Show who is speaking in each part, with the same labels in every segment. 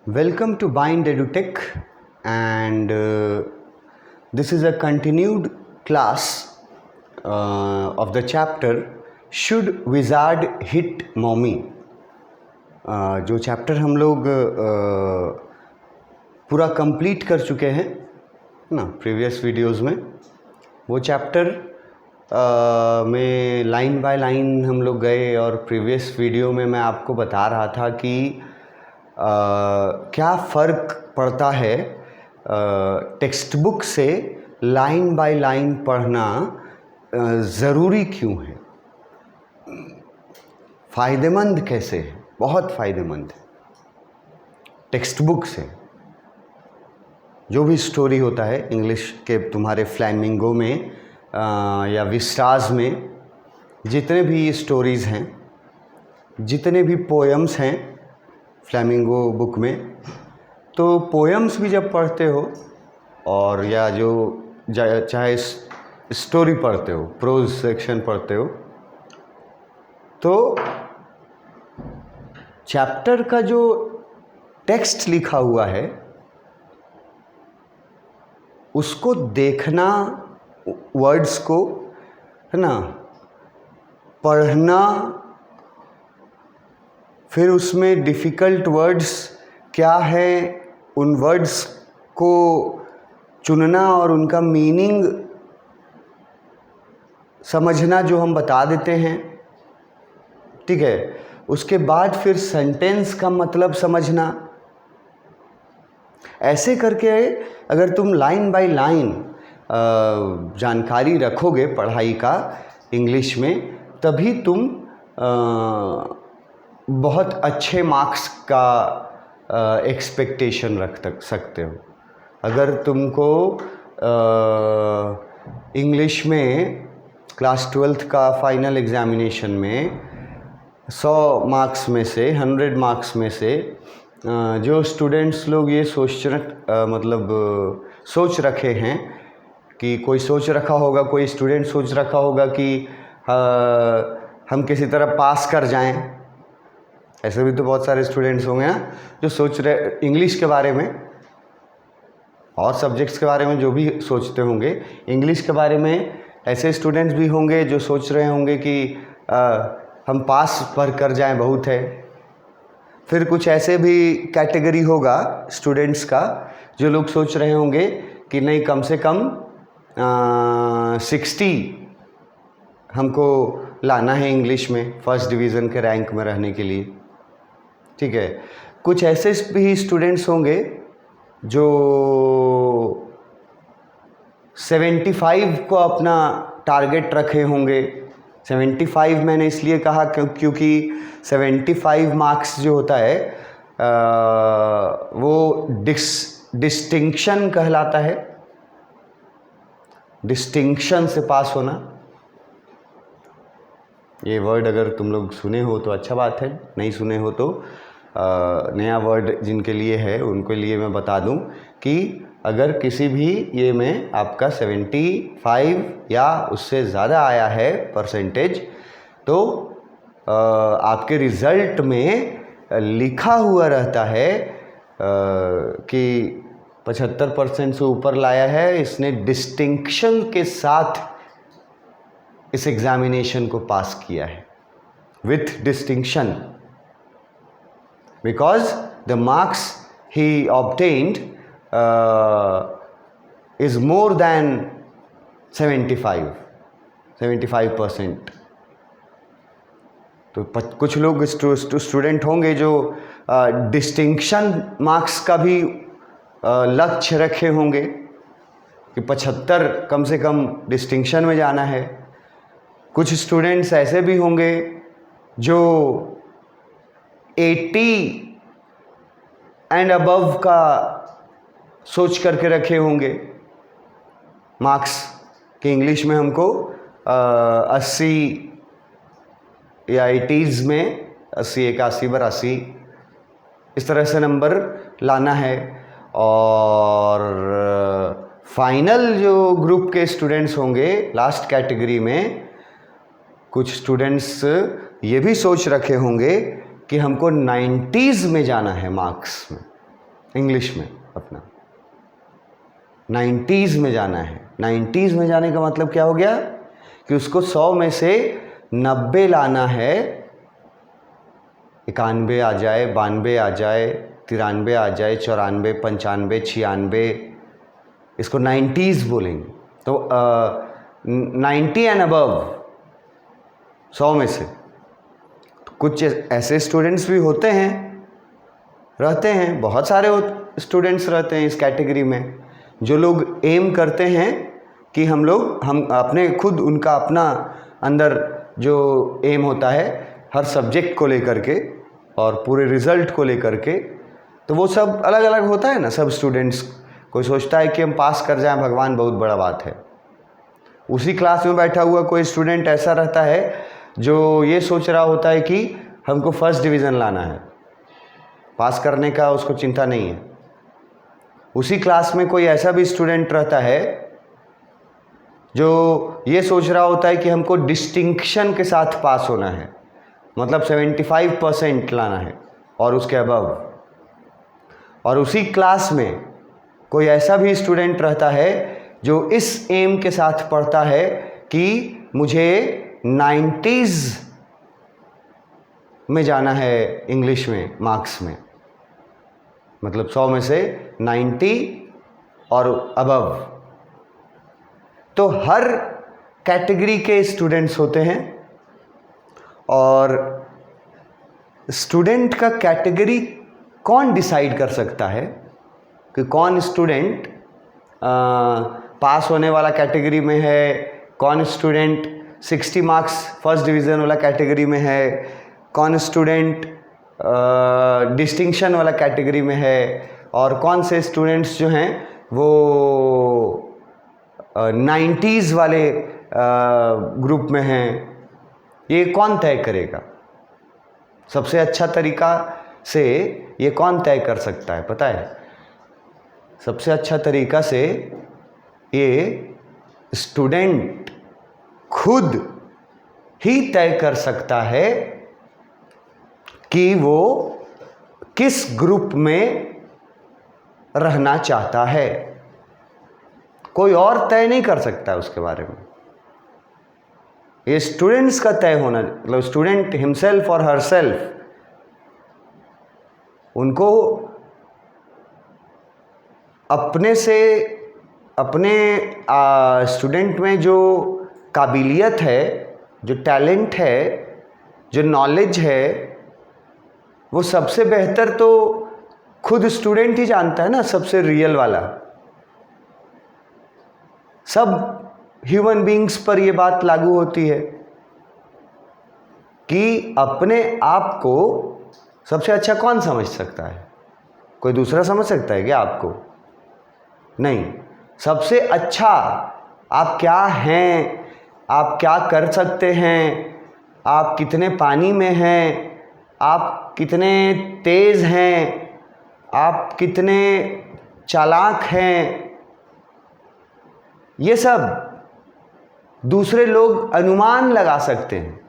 Speaker 1: Welcome to Bind EduTech, and this is a continued class of the chapter Should Wizard Hit Mommy? जो chapter हम लोग पूरा complete कर चुके हैं ना प्रीवियस वीडियोस में, वो चैप्टर में लाइन बाय लाइन हम लोग गए और प्रीवियस वीडियो में मैं आपको बता रहा था कि क्या फ़र्क पड़ता है टेक्स्ट बुक से लाइन बाय लाइन पढ़ना ज़रूरी क्यों है, फ़ायदेमंद कैसे है, बहुत फ़ायदेमंद है। टेक्स्ट बुक से जो भी स्टोरी होता है इंग्लिश के तुम्हारे फ्लैमिंगो में या विस्टाज में, जितने भी स्टोरीज़ हैं, जितने भी पोएम्स हैं फ्लैमिंगो बुक में, तो पोएम्स भी जब पढ़ते हो और या जो चाहे स्टोरी पढ़ते हो, प्रोज सेक्शन पढ़ते हो, तो चैप्टर का जो टेक्स्ट लिखा हुआ है उसको देखना, वर्ड्स को है ना पढ़ना, फिर उसमें डिफ़िकल्ट वर्ड्स क्या है उन वर्ड्स को चुनना और उनका मीनिंग समझना जो हम बता देते हैं, ठीक है। उसके बाद फिर सेंटेंस का मतलब समझना, ऐसे करके अगर तुम लाइन बाय लाइन जानकारी रखोगे पढ़ाई का इंग्लिश में, तभी तुम बहुत अच्छे मार्क्स का एक्सपेक्टेशन रख सकते हो। अगर तुमको इंग्लिश में क्लास 12th का फाइनल एग्ज़ामिनेशन में 100 मार्क्स में से 100 मार्क्स में से जो स्टूडेंट्स लोग ये सोच रखे हैं कि कोई सोच रखा होगा, कोई स्टूडेंट सोच रखा होगा कि हम किसी तरह पास कर जाएं, ऐसे भी तो बहुत सारे स्टूडेंट्स होंगे ना जो सोच रहे इंग्लिश के बारे में और सब्जेक्ट्स के बारे में, जो भी सोचते होंगे इंग्लिश के बारे में, ऐसे स्टूडेंट्स भी होंगे जो सोच रहे होंगे कि हम पास पर कर जाएं बहुत है। फिर कुछ ऐसे भी कैटेगरी होगा स्टूडेंट्स का जो लोग सोच रहे होंगे कि नहीं, कम से कम 60 हमको लाना है इंग्लिश में फर्स्ट डिवीज़न के रैंक में रहने के लिए, ठीक है। कुछ ऐसे भी स्टूडेंट्स होंगे जो 75 को अपना टारगेट रखे होंगे। 75 मैंने इसलिए कहा क्योंकि 75 मार्क्स जो होता है वो डिस्टिंक्शन कहलाता है। डिस्टिंक्शन से पास होना, ये वर्ड अगर तुम लोग सुने हो तो अच्छा बात है, नहीं सुने हो तो नया वर्ड जिनके लिए है उनके लिए मैं बता दूं कि अगर किसी भी ये में आपका 75 या उससे ज़्यादा आया है परसेंटेज, तो आपके रिज़ल्ट में लिखा हुआ रहता है कि 75% से ऊपर लाया है, इसने डिस्टिंक्शन के साथ इस एग्ज़ामिनेशन को पास किया है, with distinction, because the marks he obtained is more than 75%। तो कुछ लोग स्टूडेंट होंगे जो डिस्टिंक्शन मार्क्स का भी लक्ष्य रखे होंगे कि 75 कम से कम डिस्टिंक्शन में जाना है। कुछ स्टूडेंट्स ऐसे भी होंगे जो 80 एंड अबव का सोच करके रखे होंगे मार्क्स कि इंग्लिश में हमको 80 या 80s में 80, 81, 82 इस तरह से नंबर लाना है। और फाइनल जो ग्रुप के स्टूडेंट्स होंगे लास्ट कैटेगरी में, कुछ स्टूडेंट्स ये भी सोच रखे होंगे कि हमको 90s में जाना है मार्क्स में, इंग्लिश में अपना 90s में जाना है। 90s में जाने का मतलब क्या हो गया कि उसको 100 में से 90 लाना है, 91 आ जाए, 92 आ जाए, 93 आ जाए, 94, 95, 96, इसको 90s बोलेंगे। तो 90 एंड अबव 100 में से। तो कुछ ऐसे स्टूडेंट्स भी होते हैं, रहते हैं, बहुत सारे स्टूडेंट्स रहते हैं इस कैटेगरी में, जो लोग एम करते हैं कि हम अपने खुद उनका अपना अंदर जो एम होता है हर सब्जेक्ट को लेकर के और पूरे रिज़ल्ट को लेकर के, तो वो सब अलग अलग होता है ना सब स्टूडेंट्स। कोई सोचता है कि हम पास कर जाएं, भगवान बहुत बड़ा बात है। उसी क्लास में बैठा हुआ कोई स्टूडेंट ऐसा रहता है जो ये सोच रहा होता है कि हमको फर्स्ट डिवीज़न लाना है, पास करने का उसको चिंता नहीं है। उसी क्लास में कोई ऐसा भी स्टूडेंट रहता है जो ये सोच रहा होता है कि हमको डिस्टिंक्शन के साथ पास होना है, मतलब 75% लाना है और उसके अबव। और उसी क्लास में कोई ऐसा भी स्टूडेंट रहता है जो इस एम के साथ पढ़ता है कि मुझे 90s में जाना है इंग्लिश में मार्क्स में, मतलब 100 में से 90 और अबव। तो हर कैटेगरी के स्टूडेंट्स होते हैं और स्टूडेंट का कैटेगरी कौन डिसाइड कर सकता है कि कौन स्टूडेंट पास होने वाला कैटेगरी में है, कौन स्टूडेंट 60 मार्क्स फर्स्ट डिवीज़न वाला कैटेगरी में है, कौन स्टूडेंट डिस्टिंक्शन वाला कैटेगरी में है, और कौन से स्टूडेंट्स जो हैं वो 90s वाले ग्रुप में हैं। ये कौन तय करेगा? सबसे अच्छा तरीका से ये कौन तय कर सकता है पता है? सबसे अच्छा तरीका से ये स्टूडेंट खुद ही तय कर सकता है कि वो किस ग्रुप में रहना चाहता है। कोई और तय नहीं कर सकता उसके बारे में। ये स्टूडेंट्स का तय होना, मतलब स्टूडेंट हिमसेल्फ और हरसेल्फ, उनको अपने से अपने स्टूडेंट में जो काबिलियत है, जो टैलेंट है, जो नॉलेज है, वो सबसे बेहतर तो खुद स्टूडेंट ही जानता है ना, सबसे रियल वाला। सब ह्यूमन बीइंग्स पर ये बात लागू होती है कि अपने आप को सबसे अच्छा कौन समझ सकता है? कोई दूसरा समझ सकता है क्या आपको? नहीं। सबसे अच्छा आप क्या हैं, आप क्या कर सकते हैं, आप कितने पानी में हैं, आप कितने तेज़ हैं, आप कितने चालाक हैं, ये सब दूसरे लोग अनुमान लगा सकते हैं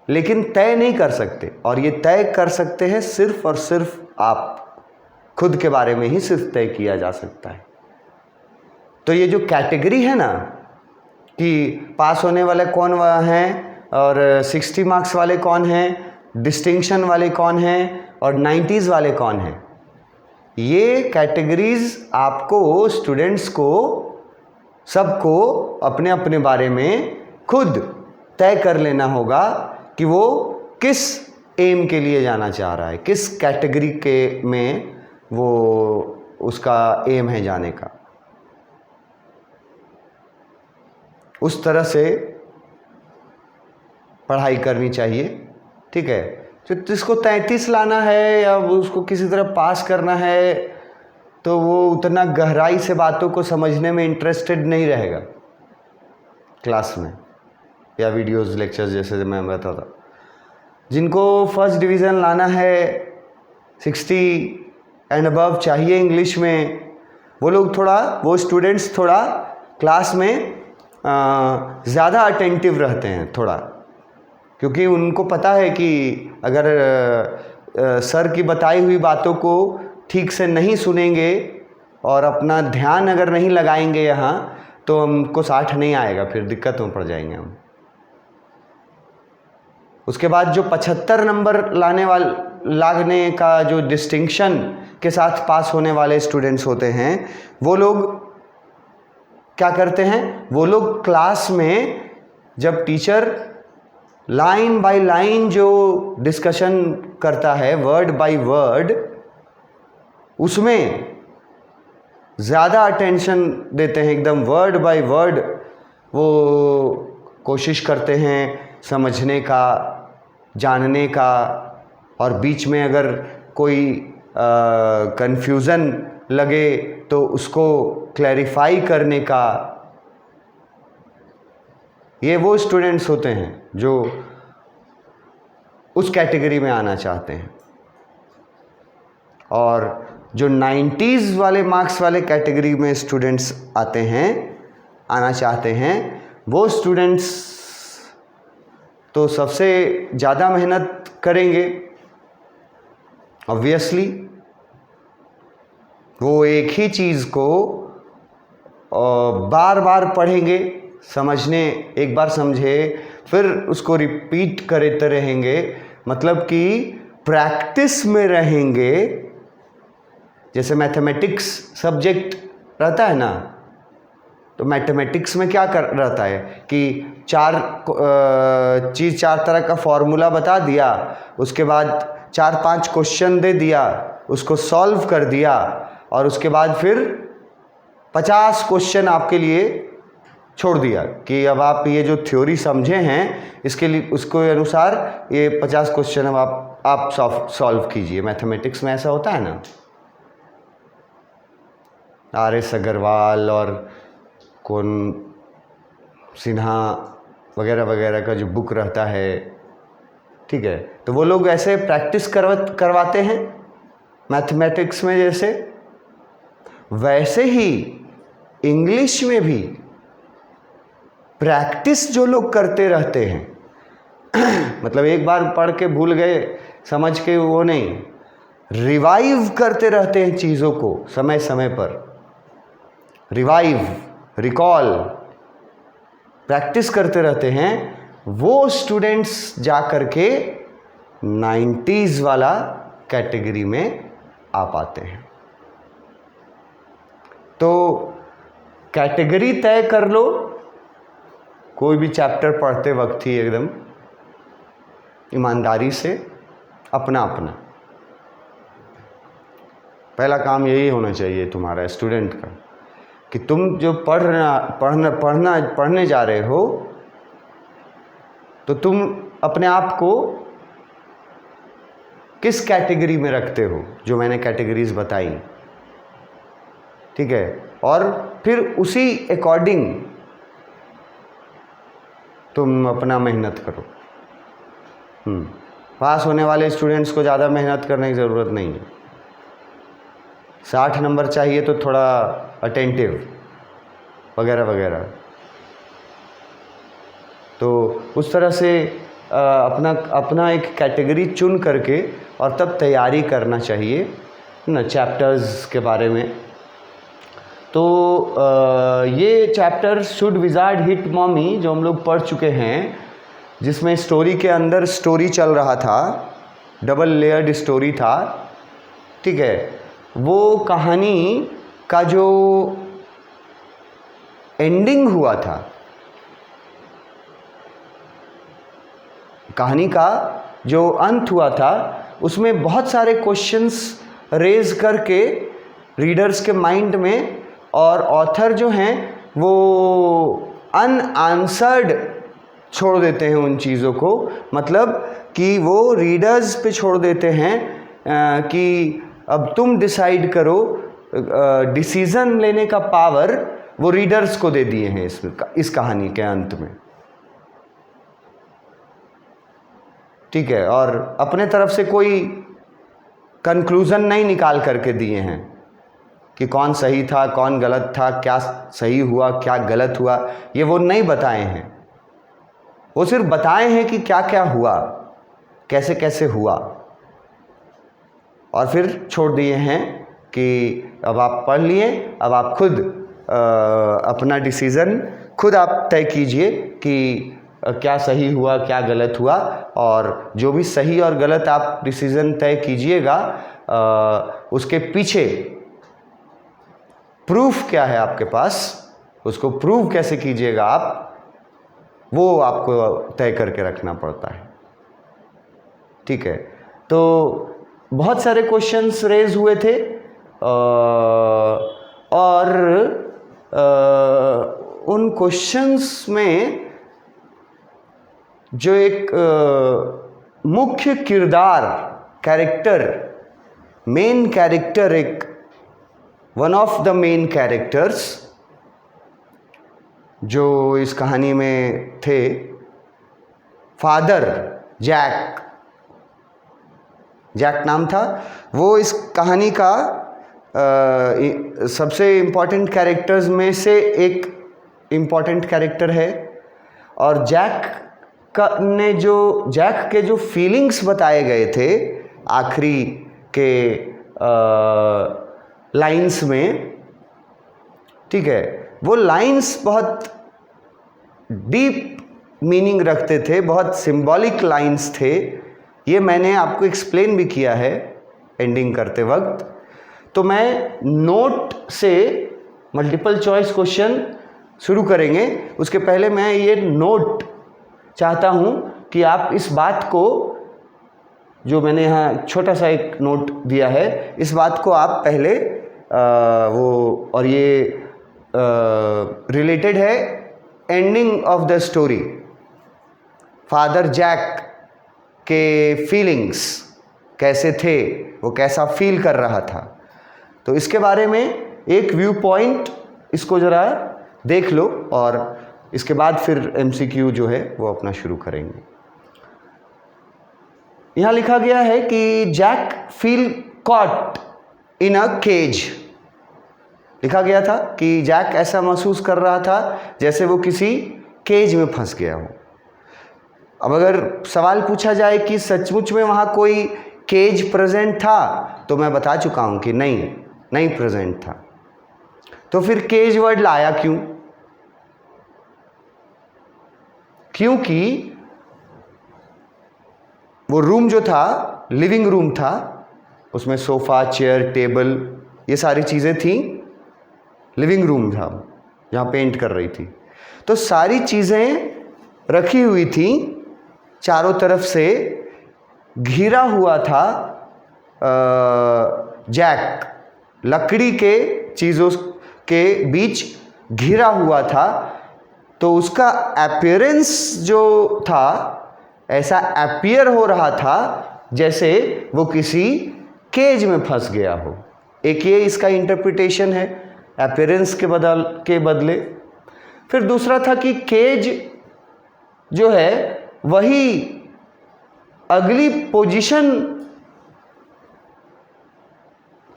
Speaker 1: लेकिन तय नहीं कर सकते। और ये तय कर सकते हैं सिर्फ और सिर्फ आप खुद के बारे में ही सिर्फ तय किया जा सकता है। तो ये जो कैटेगरी है ना कि पास होने वाले कौन हैं और 60 मार्क्स वाले कौन हैं, डिस्टिंक्शन वाले कौन हैं और 90s वाले कौन हैं, ये कैटेगरीज आपको स्टूडेंट्स को सबको अपने अपने बारे में खुद तय कर लेना होगा कि वो किस एम के लिए जाना चाह रहा है, किस कैटेगरी के में वो उसका एम है जाने का। उस तरह से पढ़ाई करनी चाहिए, ठीक है। तो जिसको 33 लाना है या उसको किसी तरह पास करना है तो वो उतना गहराई से बातों को समझने में इंटरेस्टेड नहीं रहेगा क्लास में या वीडियोस लेक्चर्स जैसे मैं बताता था। जिनको फर्स्ट डिवीज़न लाना है, 60 एंड अबव चाहिए इंग्लिश में, वो स्टूडेंट्स थोड़ा क्लास में ज़्यादा अटेंटिव रहते हैं थोड़ा, क्योंकि उनको पता है कि अगर सर की बताई हुई बातों को ठीक से नहीं सुनेंगे और अपना ध्यान अगर नहीं लगाएंगे यहाँ, तो हमको 60 नहीं आएगा, फिर दिक्कत में पड़ जाएंगे हम। उसके बाद जो 75 नंबर लागने का जो डिस्टिंक्शन के साथ पास होने वाले स्टूडेंट्स होते हैं, वो लोग क्या करते हैं, वो लोग क्लास में जब टीचर लाइन बाय लाइन जो डिस्कशन करता है, वर्ड बाय वर्ड, उसमें ज़्यादा अटेंशन देते हैं, एकदम वर्ड बाय वर्ड वो कोशिश करते हैं समझने का, जानने का, और बीच में अगर कोई कंफ्यूजन लगे तो उसको क्लैरिफाई करने का। ये वो स्टूडेंट्स होते हैं जो उस कैटेगरी में आना चाहते हैं। और जो 90s वाले मार्क्स वाले कैटेगरी में स्टूडेंट्स आना चाहते हैं, वो स्टूडेंट्स तो सबसे ज़्यादा मेहनत करेंगे ऑब्वियसली। वो एक ही चीज़ को बार बार पढ़ेंगे, एक बार समझे फिर उसको रिपीट करते रहेंगे, मतलब कि प्रैक्टिस में रहेंगे। जैसे मैथमेटिक्स सब्जेक्ट रहता है ना, तो मैथमेटिक्स में क्या रहता है कि चार तरह का फॉर्मूला बता दिया, उसके बाद 4-5 क्वेश्चन दे दिया, उसको सॉल्व कर दिया, और उसके बाद फिर 50 क्वेश्चन आपके लिए छोड़ दिया कि अब आप ये जो थ्योरी समझे हैं इसके लिए उसके अनुसार ये 50 क्वेश्चन अब आप सॉल्व कीजिए। मैथमेटिक्स में ऐसा होता है ना। RS अग्रवाल और कौन सिन्हा वगैरह वगैरह का जो बुक रहता है, ठीक है, तो वो लोग ऐसे प्रैक्टिस करवाते हैं मैथमेटिक्स में। जैसे वैसे ही इंग्लिश में भी प्रैक्टिस जो लोग करते रहते हैं मतलब एक बार पढ़ के भूल गए, समझ के वो नहीं, रिवाइव करते रहते हैं चीज़ों को समय समय पर, रिकॉल प्रैक्टिस करते रहते हैं, वो स्टूडेंट्स जा कर के 90s वाला कैटेगरी में आ पाते हैं। तो कैटेगरी तय कर लो कोई भी चैप्टर पढ़ते वक्त ही, एकदम ईमानदारी से अपना अपना। पहला काम यही होना चाहिए तुम्हारा स्टूडेंट का कि तुम जो पढ़ने जा रहे हो, तो तुम अपने आप को किस कैटेगरी में रखते हो, जो मैंने कैटेगरीज बताई, ठीक है, और फिर उसी अकॉर्डिंग तुम अपना मेहनत करो। पास होने वाले स्टूडेंट्स को ज़्यादा मेहनत करने की ज़रूरत नहीं है। 60 नंबर चाहिए तो थोड़ा अटेंटिव वगैरह वगैरह, तो उस तरह से अपना एक कैटेगरी चुन करके और तब तैयारी करना चाहिए ना चैप्टर्स के बारे में। तो ये chapter should wizard hit mommy जो हम लोग पढ़ चुके हैं, जिसमें स्टोरी के अंदर स्टोरी चल रहा था, डबल लेयर्ड स्टोरी था, ठीक है। वो कहानी का जो एंडिंग हुआ था, कहानी का जो अंत हुआ था, उसमें बहुत सारे क्वेश्चंस रेज करके रीडर्स के माइंड में, और ऑथर जो हैं वो अनआंसर्ड छोड़ देते हैं उन चीज़ों को, मतलब कि वो रीडर्स पे छोड़ देते हैं कि अब तुम डिसाइड करो। डिसीज़न लेने का पावर वो रीडर्स को दे दिए हैं इस कहानी के अंत में, ठीक है, और अपने तरफ से कोई कंक्लूज़न नहीं निकाल करके दिए हैं कि कौन सही था कौन गलत था, क्या सही हुआ क्या गलत हुआ, ये वो नहीं बताए हैं। वो सिर्फ बताए हैं कि क्या क्या हुआ, कैसे कैसे हुआ, और फिर छोड़ दिए हैं कि अब आप पढ़ लिए, अब आप खुद अपना डिसीज़न खुद आप तय कीजिए कि क्या सही हुआ क्या गलत हुआ, और जो भी सही और गलत आप डिसीज़न तय कीजिएगा उसके पीछे प्रूफ क्या है आपके पास, उसको प्रूव कैसे कीजिएगा आप, वो आपको तय करके रखना पड़ता है। ठीक है, तो बहुत सारे क्वेश्चंस रेज हुए थे और उन क्वेश्चंस में जो एक मुख्य किरदार, कैरेक्टर, मेन कैरेक्टर, एक one of the main characters जो इस कहानी में थे, फादर जैक नाम था, वो इस कहानी का सबसे इम्पॉर्टेंट कैरेक्टर्स में से एक इम्पॉर्टेंट कैरेक्टर है। और जैक के जो फीलिंग्स बताए गए थे आखिरी के लाइंस में, ठीक है, वो लाइंस बहुत डीप मीनिंग रखते थे, बहुत सिंबॉलिक लाइंस थे। ये मैंने आपको एक्सप्लेन भी किया है एंडिंग करते वक्त। तो मैं नोट से मल्टीपल चॉइस क्वेश्चन शुरू करेंगे, उसके पहले मैं ये नोट चाहता हूँ कि आप इस बात को, जो मैंने यहाँ छोटा सा एक नोट दिया है, इस बात को आप पहले और ये रिलेटेड है ending of the story, father Jack के फीलिंग्स कैसे थे, वो कैसा फील कर रहा था। तो इसके बारे में एक व्यू पॉइंट, इसको ज़रा देख लो और इसके बाद फिर एमसीक्यू जो है वो अपना शुरू करेंगे। यहाँ लिखा गया है कि Jack feel caught in a cage. लिखा गया था कि जैक ऐसा महसूस कर रहा था जैसे वो किसी केज में फंस गया हो। अब अगर सवाल पूछा जाए कि सचमुच में वहाँ कोई केज प्रेजेंट था, तो मैं बता चुका हूँ कि नहीं प्रेजेंट था। तो फिर केज वर्ड लाया क्यों? क्योंकि वो रूम जो था, लिविंग रूम था, उसमें सोफ़ा, चेयर, टेबल, ये सारी चीज़ें थी। लिविंग रूम था जहाँ पेंट कर रही थी, तो सारी चीज़ें रखी हुई थी, चारों तरफ से घिरा हुआ था जैक, लकड़ी के चीज़ों के बीच घिरा हुआ था। तो उसका अपीयरेंस जो था, ऐसा अपीयर हो रहा था जैसे वो किसी केज में फंस गया हो। एक ये इसका इंटरप्रिटेशन है अपीयरेंस के बदले। फिर दूसरा था कि केज जो है वही अगली पोजीशन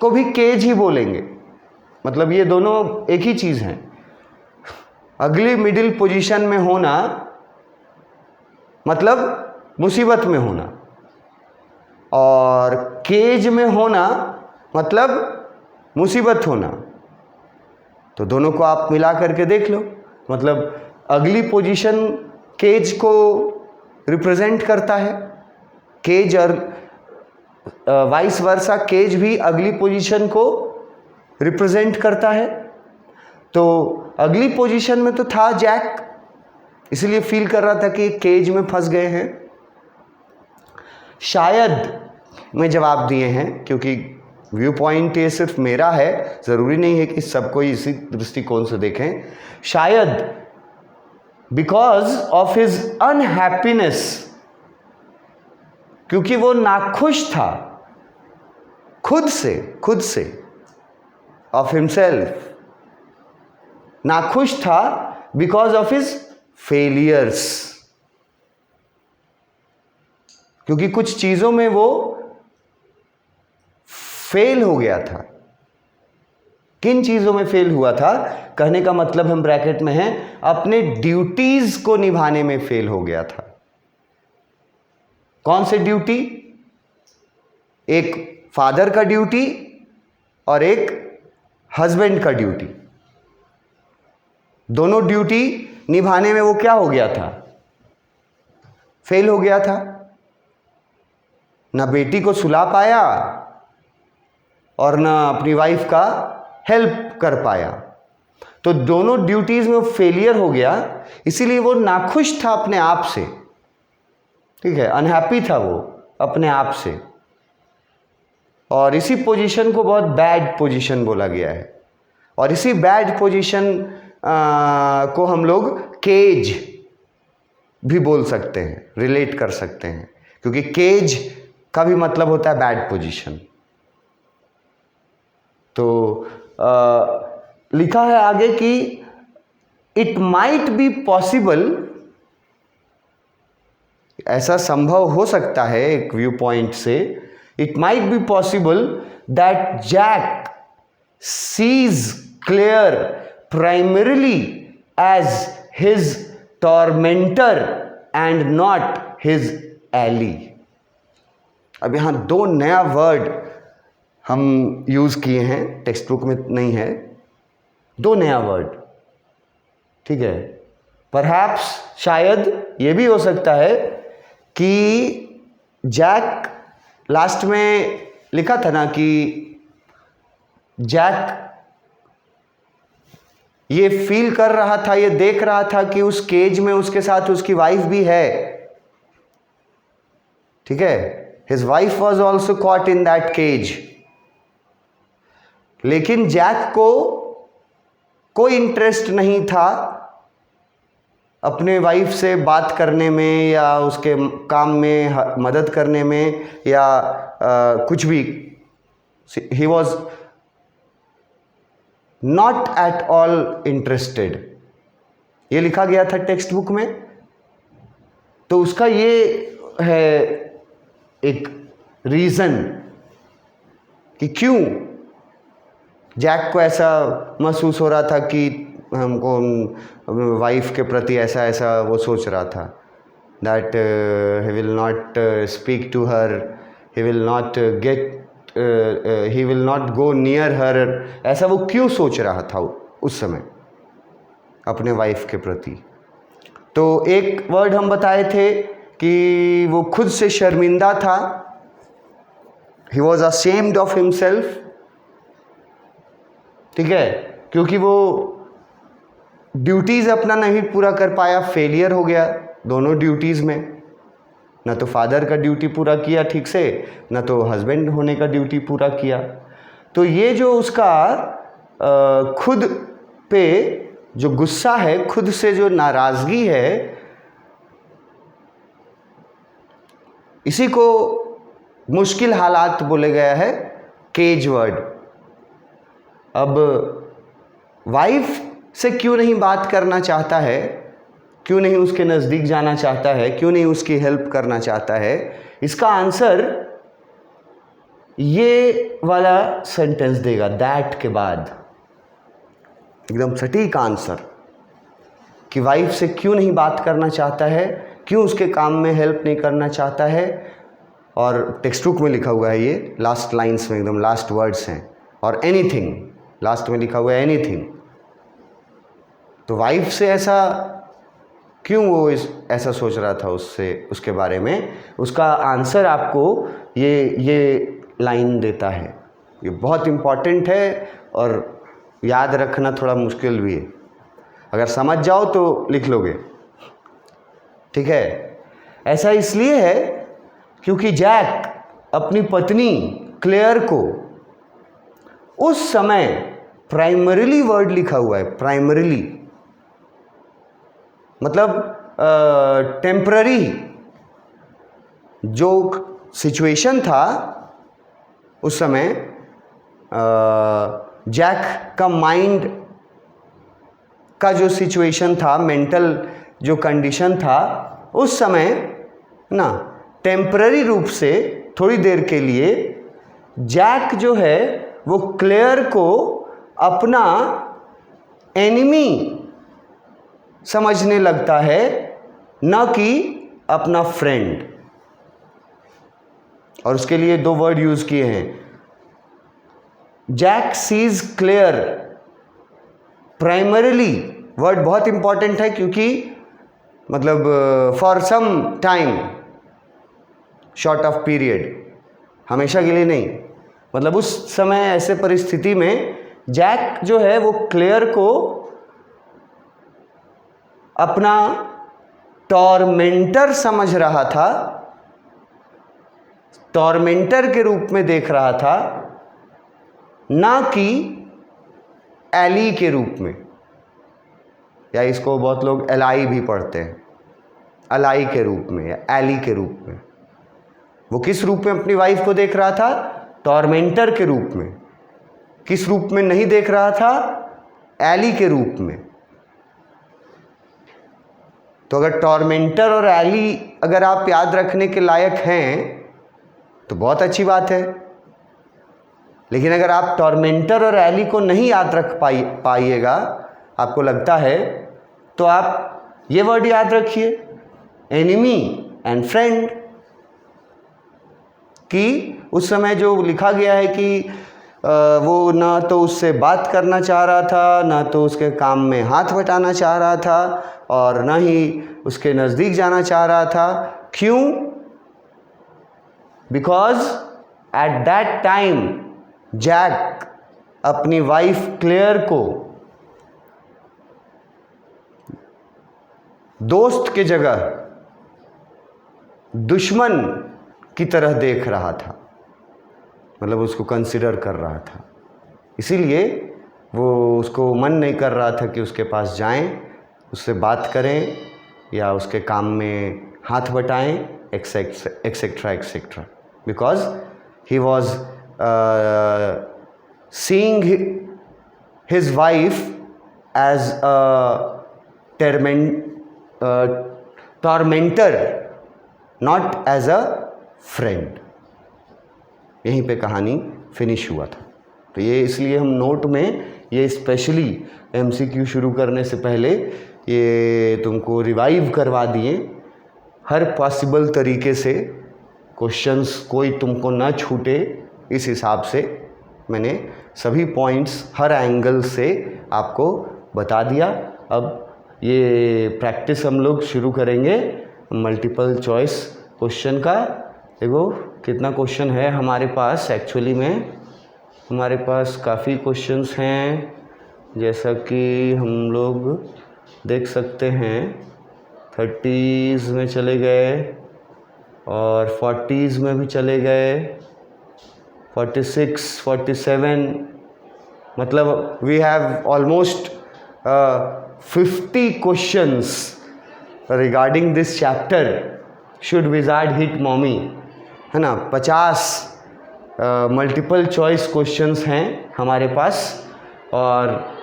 Speaker 1: को भी केज ही बोलेंगे, मतलब ये दोनों एक ही चीज़ हैं। अगली मिडिल पोजीशन में होना मतलब मुसीबत में होना, और केज में होना मतलब मुसीबत होना। तो दोनों को आप मिला करके देख लो, मतलब अगली पोजीशन केज को रिप्रेजेंट करता है, केज और वाइस वर्सा, केज भी अगली पोजीशन को रिप्रेजेंट करता है। तो अगली पोजीशन में तो था जैक, इसलिए फील कर रहा था कि केज में फंस गए हैं। शायद में जवाब दिए हैं, क्योंकि व्यू पॉइंट ये सिर्फ मेरा है, ज़रूरी नहीं है कि सबको इसी दृष्टिकोण से देखें। शायद बिकॉज ऑफ हिज अनहैप्पीनेस, क्योंकि वो नाखुश था खुद से ऑफ हिमसेल्फ, नाखुश था बिकॉज ऑफ हिज फेलियर्स, क्योंकि कुछ चीजों में वो फेल हो गया था। किन चीजों में फेल हुआ था? कहने का मतलब हम ब्रैकेट में हैं, अपने ड्यूटीज को निभाने में फेल हो गया था। कौन से ड्यूटी? एक फादर का ड्यूटी और एक हस्बैंड का ड्यूटी। दोनों ड्यूटी निभाने में वो क्या हो गया था, फेल हो गया था। ना बेटी को सुला पाया और ना अपनी वाइफ का हेल्प कर पाया। तो दोनों ड्यूटीज में फेलियर हो गया, इसीलिए वो नाखुश था अपने आप से, ठीक है, अनहैप्पी था वो अपने आप से। और इसी पोजीशन को बहुत बैड पोजीशन बोला गया है। और इसी बैड पोजीशन को हम लोग केज भी बोल सकते हैं, रिलेट कर सकते हैं, क्योंकि केज का भी मतलब होता है बैड पोजीशन। तो लिखा है आगे कि इट माइट बी पॉसिबल, ऐसा संभव हो सकता है एक व्यू पॉइंट से, it might be possible that Jack sees Claire primarily as his tormentor and not his ally. अब यहां दो नया वर्ड हम यूज किए हैं, टेक्स्ट बुक में नहीं है, दो नया वर्ड, ठीक है। परहैप्स शायद ये भी हो सकता है कि जैक, लास्ट में लिखा था ना कि जैक ये फील कर रहा था, ये देख रहा था कि उस केज में उसके साथ उसकी वाइफ भी है, ठीक है। His wife was also caught in that cage. लेकिन जैक को कोई इंटरेस्ट नहीं था अपने वाइफ से बात करने में या उसके काम में मदद करने में या कुछ भी। He was not at all interested, ये लिखा गया था टेक्स्ट बुक में। तो उसका ये है एक रीजन कि क्यों जैक को ऐसा महसूस हो रहा था कि हमको वाइफ के प्रति ऐसा ऐसा वो सोच रहा था, that he will not speak to her, he will not get, he will not go near her. ऐसा वो क्यों सोच रहा था उस समय अपने वाइफ के प्रति। तो एक वर्ड हम बताए थे कि वो खुद से शर्मिंदा था, he was ashamed of himself, ठीक है, क्योंकि वो ड्यूटीज़ अपना नहीं पूरा कर पाया, फेलियर हो गया दोनों ड्यूटीज़ में। ना तो फादर का ड्यूटी पूरा किया ठीक से, ना तो हस्बैंड होने का ड्यूटी पूरा किया। तो ये जो उसका खुद पे जो गुस्सा है, खुद से जो नाराज़गी है, इसी को मुश्किल हालात बोले गया है, केज वर्ड। अब वाइफ से क्यों नहीं बात करना चाहता है, क्यों नहीं उसके नज़दीक जाना चाहता है, क्यों नहीं उसकी हेल्प करना चाहता है, इसका आंसर ये वाला सेंटेंस देगा, दैट के बाद एकदम सटीक आंसर कि वाइफ से क्यों नहीं बात करना चाहता है, क्यों उसके काम में हेल्प नहीं करना चाहता है। और टेक्स्ट बुक में लिखा हुआ है, ये लास्ट लाइन्स में एकदम लास्ट वर्ड्स हैं। और एनीथिंग, लास्ट में लिखा हुआ है एनीथिंग। तो वाइफ से ऐसा क्यों वो ऐसा सोच रहा था उससे, उसके बारे में, उसका आंसर आपको ये लाइन देता है। ये बहुत इम्पॉर्टेंट है और याद रखना थोड़ा मुश्किल भी है। अगर समझ जाओ तो लिख लोगे, ठीक है। ऐसा इसलिए है क्योंकि जैक अपनी पत्नी क्लेयर को उस समय, प्राइमरीली वर्ड लिखा हुआ है, प्राइमरीली मतलब टेम्पररी जो सिचुएशन था उस समय, जैक का माइंड का जो सिचुएशन था, मेंटल जो कंडीशन था उस समय ना, टेम्पररी रूप से थोड़ी देर के लिए जैक जो है वो क्लेयर को अपना एनिमी समझने लगता है, न कि अपना फ्रेंड। और उसके लिए दो वर्ड यूज़ किए हैं, Jack sees clear. Primarily word बहुत इंपॉर्टेंट है, क्योंकि मतलब for some time, short of period, हमेशा के लिए नहीं। मतलब उस समय ऐसे परिस्थिति में जैक जो है वो क्लियर को अपना टॉर्मेंटर समझ रहा था, टॉर्मेंटर के रूप में देख रहा था, ना कि एली के रूप में, या इसको बहुत लोग एलाई भी पढ़ते हैं, अलाई के रूप में या एली के रूप में। वो किस रूप में अपनी वाइफ को देख रहा था? टॉर्मेंटर के रूप में। किस रूप में नहीं देख रहा था? एली के रूप में। तो अगर टॉर्मेंटर और एली अगर आप याद रखने के लायक हैं तो बहुत अच्छी बात है, लेकिन अगर आप टॉर्मेंटर और एली को नहीं याद रख पाइएगा, आपको लगता है, तो आप ये वर्ड याद रखिए, एनिमी एंड फ्रेंड। कि उस समय जो लिखा गया है कि वो ना तो उससे बात करना चाह रहा था, ना तो उसके काम में हाथ बटाना चाह रहा था, और ना ही उसके नज़दीक जाना चाह रहा था। क्यों? Because at that time Jack अपनी वाइफ क्लेयर को दोस्त के जगह दुश्मन की तरह देख रहा था, मतलब उसको कंसिडर कर रहा था। इसीलिए वो उसको मन नहीं कर रहा था कि उसके पास जाएं, उससे बात करें या उसके काम में हाथ बटाएं, etcetera etcetera, because he was seeing his wife as a tormentor, not as a friend. यहीं पे कहानी फिनिश हुआ था। तो ये इसलिए हम नोट में ये स्पेशली एमसीक्यू शुरू करने से पहले ये तुमको रिवाइव करवा दिए, हर पॉसिबल तरीके से क्वेश्चंस कोई तुमको ना छूटे, इस हिसाब से मैंने सभी पॉइंट्स हर एंगल से आपको बता दिया। अब ये प्रैक्टिस हम लोग शुरू करेंगे मल्टीपल चॉइस क्वेश्चन का। देखो कितना क्वेश्चन है हमारे पास। एक्चुअली में हमारे पास काफ़ी क्वेश्चंस हैं, जैसा कि हम लोग देख सकते हैं 30s में चले गए और 40s में भी चले गए, 46, 47, मतलब we have almost 50 questions regarding this chapter, should wizard hit mommy, है ना। 50 मल्टीपल चॉइस क्वेश्चंस हैं हमारे पास, और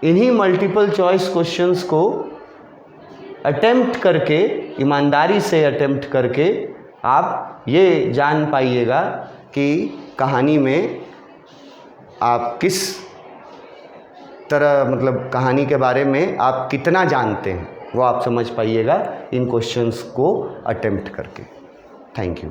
Speaker 1: इन्हीं मल्टीपल चॉइस क्वेश्चंस को अटेम्प्ट करके, ईमानदारी से अटेम्प्ट करके आप ये जान पाइएगा कि कहानी में आप किस तरह, मतलब कहानी के बारे में आप कितना जानते हैं, वो आप समझ पाइएगा इन क्वेश्चंस को अटेम्प्ट करके। Thank you.